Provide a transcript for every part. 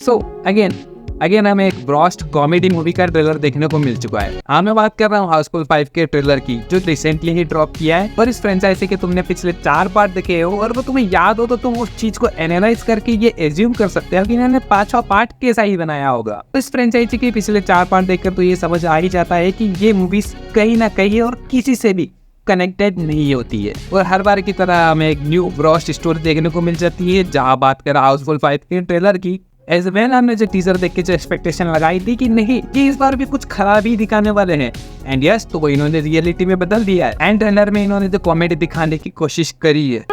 So again हमें एक ब्रॉस्ट comedy movie का ट्रेलर देखने को मिल चुका है। हाँ, मैं बात कर रहा हूँ हाउसफुल 5 के ट्रेलर की, जो रिसेंटली ही ड्रॉप किया है। और इस फ्रेंचाइजी के तुमने पिछले 4 पार्ट देखे हो और वो तुम्हें याद हो तो तुम उस चीज को एनालाइज करके ये एज्यूम कर सकते हो कि इन्होंने 5वां पार्ट कैसा ही बनाया होगा। तो इस फ्रेंचाइजी के पिछले 4 पार्ट देखकर तो ये समझ आ ही जाता है कि ये मूवीज कहीं ना कहीं और किसी से भी कनेक्टेड नहीं होती है। और हर बार की तरह हमें एक न्यू ब्रॉस्ट स्टोरी देखने को मिल जाती है। जहाँ बात करें हाउसफुल 5 के ट्रेलर की, एज वेल हमने जो टीजर देख के जो एक्सपेक्टेशन लगाई थी कि नहीं ये इस बार भी कुछ खराब ही दिखाने वाले हैं, एंड यस, तो वो इन्होंने रियलिटी में बदल दिया है। एंड ट्रेलर में इन्होंने जो कॉमेडी दिखाने की कोशिश करी है,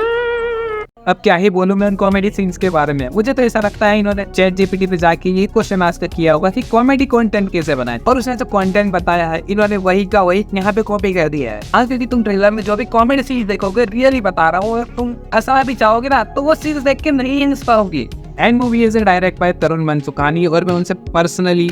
अब क्या ही बोलूं मैं उन कॉमेडी सीन्स के बारे में। मुझे तो ऐसा लगता है इन्होंने चैट जीपीटी पे जाके ये क्वेश्चन आस्क किया होगा कि कॉमेडी कंटेंट कैसे बनाएं, और उसने जो कंटेंट बताया है इन्होंने वही का वही यहाँ पे कॉपी कर दिया है। आज क्योंकि तुम ट्रेलर में जो भी कॉमेडी सीन्स देखोगे, रियली बता रहा हूँ, अगर तुम हंसना भी चाहोगे ना तो वो सीन्स देख के नहीं हंस पाओगे। And movie is direct by Tarun Mansukhani, और मैं उनसे पर्सनली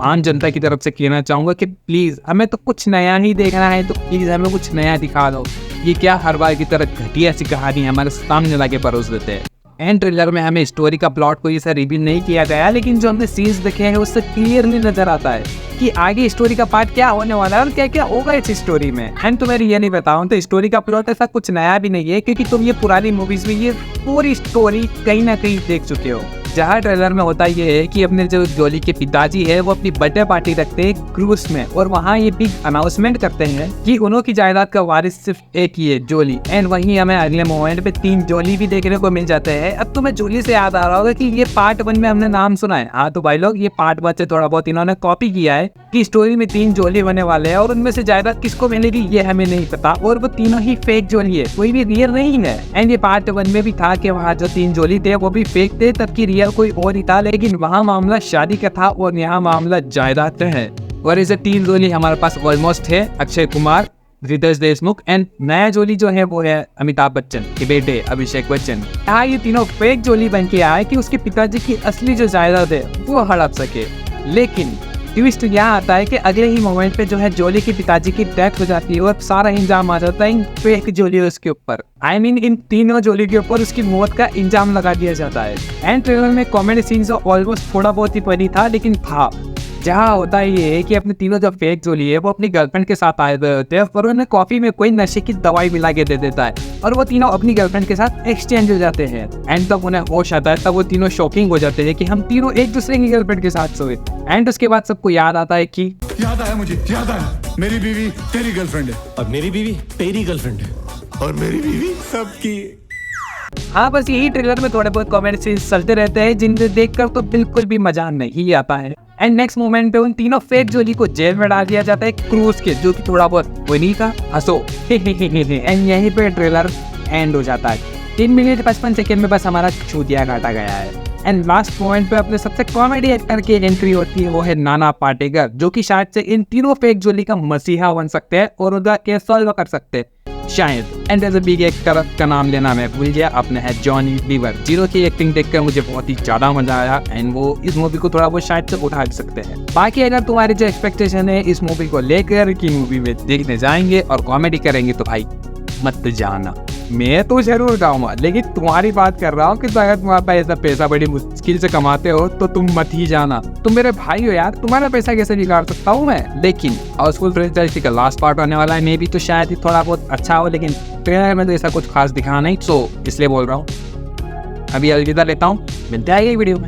आम जनता की तरफ से कहना चाहूंगा कि प्लीज हमें तो कुछ नया ही देखना है, तो प्लीज हमें कुछ नया दिखा दो। ये क्या हर बार की तरह घटिया सी कहानी हमारे सामने लाके परोस देते हैं। एंड ट्रेलर में हमें स्टोरी का प्लॉट कोई ऐसा रिवील नहीं किया गया, लेकिन जो हमने सीन्स देखे हैं उससे क्लियरली नजर आता है कि आगे स्टोरी का पार्ट क्या होने वाला है और क्या क्या होगा इस स्टोरी में। एंड तुम्हें ये नहीं बताऊं तो स्टोरी का प्लॉट ऐसा कुछ नया भी नहीं है, क्योंकि तुम ये पुरानी मूवीज में ये पूरी स्टोरी कहीं ना कहीं देख चुके हो। जहाँ ट्रेलर में होता ये है कि अपने जो जोली के पिताजी है वो अपनी बर्थडे पार्टी रखते हैं क्रूज में, और वहाँ ये बिग अनाउंसमेंट करते हैं कि उनकी जायदाद का वारिस सिर्फ एक ही है, जोली। एंड वहीं हमें अगले मोमेंट पे 3 जोली भी देखने को मिल जाते हैं। अब तुम्हें जोली से याद आ रहा होगा कि ये पार्ट 1 में हमने नाम सुना है। हाँ तो भाई लोग, ये पार्ट 1 से थोड़ा बहुत इन्होंने कॉपी किया है कि स्टोरी में 3 जोली होने वाले हैं, और उनमें से जायदाद किसको मिलेगी ये हमें नहीं पता, और वो तीनों ही फेक जोली है, कोई भी रियल नहीं है। एंड ये पार्ट 1 में भी था कि वहाँ जो 3 जोली थे वो भी फेक थे, तबकि रियल कोई और ही था, लेकिन वहाँ मामला शादी का था और यहाँ मामला जायदाद का है। और इसे 3 जोली हमारे पास ऑलमोस्ट है, अक्षय कुमार, रितेश देशमुख, एंड नया जोली जो है वो है अमिताभ बच्चन के बेटे अभिषेक बच्चन। यहाँ ये तीनों फेक जोली बन के आए कि उसके पिताजी की असली जो जायदाद है वो हड़प सके। लेकिन ट्विस्ट यहाँ आता है कि अगले ही मोमेंट पे जो है जोली के पिताजी की डेथ हो जाती है और सारा इंजाम आ जाता है इन फेक जोली उसके ऊपर। इन तीनों जोली के ऊपर उसकी मौत का इंजाम लगा दिया जाता है। एंड ट्रेलर में कॉमेडी सीन्स ऑलमोस्ट थोड़ा बहुत ही फनी था, लेकिन था जहाँ होता ये है कि अपने तीनों जो फेक जोली है वो अपनी गर्लफ्रेंड के साथ आए हुए होते हैं, और उन्हें कॉफी में कोई नशे की दवाई मिला के दे देता है, और वो तीनों अपनी गर्लफ्रेंड के साथ एक्सचेंज हो जाते हैं। एंड तब उन्हें होश आता है, तब वो तीनों शॉकिंग हो जाते हैं कि हम तीनों एक दूसरे की गर्लफ्रेंड के साथ सोए। एंड उसके बाद सबको याद आता है कि याद आया, मुझे याद आया, मेरी बीवी तेरी गर्लफ्रेंड है, और मेरी बीवी तेरी गर्लफ्रेंड है, और मेरी बीवी सबकी। हाँ, बस यही ट्रेलर में थोड़े बहुत कॉमेडी सीन्स चलते रहते हैं जिन्हें देखकर तो बिल्कुल भी मजा नहीं आता है। एंड नेक्स्ट मोमेंट पे उन तीनों फेक जोली को जेल में डाल दिया जाता है क्रूज के, जो कि थोड़ा बहुत वही था, हंसो। एंड यहीं पे ट्रेलर एंड हो जाता है। 3 मिनट 55 सेकेंड में बस हमारा चूतिया काटा गया है। एंड लास्ट मोमेंट पे अपने सबसे कॉमेडी एक्टर की एंट्री होती है, वो है नाना पाटेकर, जो कि शायद से इन तीनों फेक जोली का मसीहा बन सकते हैं और उनका केस सॉल्व कर सकते हैं शायद। And as a big actor का नाम लेना मैं भूल गया, अपने है जॉनी लीवर, जिन्हों की एक्टिंग देखकर मुझे बहुत ही ज्यादा मजा आया, एंड वो इस मूवी को थोड़ा बहुत शायद से उठा सकते हैं। बाकी अगर तुम्हारी जो एक्सपेक्टेशन है इस मूवी को लेकर कि मूवी में देखने जाएंगे और कॉमेडी करेंगे, तो भाई मत जाना। मैं तो जरूर जाऊंगा, लेकिन तुम्हारी बात कर रहा हूँ कि अगर तुम्हारे पास ऐसा पैसा बड़ी मुश्किल से कमाते हो तो तुम मत ही जाना। तुम मेरे भाई हो यार, तुम्हारा पैसा कैसे बिगाड़ सकता हूँ मैं। लेकिन हाउसफुल फ्रेंचाइजी का लास्ट पार्ट आने वाला है, मे भी तो शायद ही थोड़ा बहुत अच्छा हो, लेकिन ट्रेलर में तो ऐसा कुछ खास दिखा नहीं, सो इसलिए बोल रहा हूँ। अभी अलविदा लेता हूँ, मिलते हैं वीडियो में।